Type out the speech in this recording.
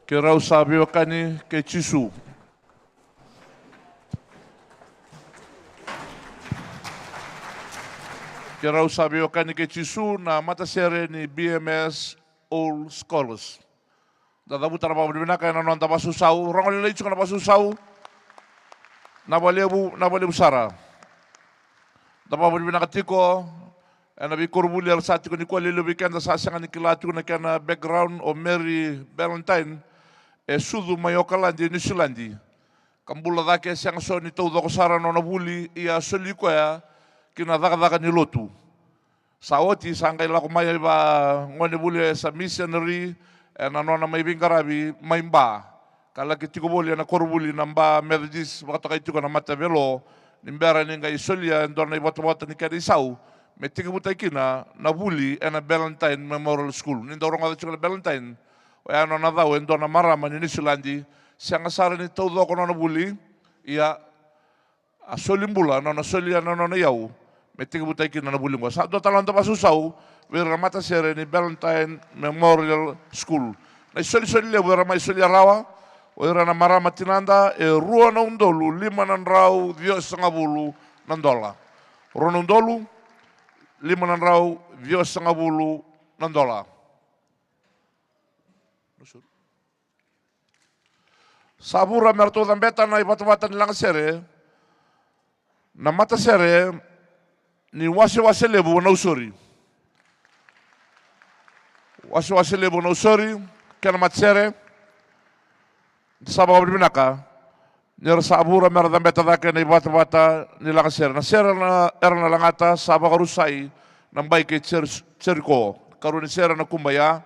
Ke rau sabi wakani ke chisu. Ke rau sabi wakani ke chisu na matasere ni BMS All Scholars. Dadabu tara pa bina kaya nanon ta pasusau, rongol lechu kana pasusau. Na balebu sara. Dapa bina katiko na bi korbuli al sati ko ni ko lelo weekend sa sanga ni kilatu na kana background o Mary Valentine e sudu mayokalandi ni Silandi. Kambula dake siang so ni tau doko sara no buli ia soli ko ya kina daga ni lotu. Sawoti sangai la ko mai ba ngone buli sa missionary na nona mai bingarabi mai mba. Kala kitiko boli na korbuli namba Methodist wakata kai tuko na matavelo nimbera ninga isolia ndona ibota ni kadi sau. Me tiga butai kina na buli na Valentine Memorial School. Ni dorong ada chukala Valentine. O ano na daw endo na marama ni Silandi. Siang asara ni tau doko na buli ia asolimbula na solia na yau. Me tiga butai kina na buli mo. Sa do talon ta pasusau wira mata sere ni Valentine Memorial School. Na soli le wira mai soli rawa. Wira na marama tinanda e rua na undolu 5 rau 10 nandola. Rua na undolu 5 rau 10 nandola. Sabura merto dan beta na ibata-bata nilang sere. Na mata sere ni wase lebu na usuri. Wase lebu na usuri kena mat sere. Sabah binaka. Nyer sabura merto dan beta dake na ibata-bata nilang sere. Na sere na erna langata sabah karusai nang baik ke ceriko. Karuni sere na kumbaya.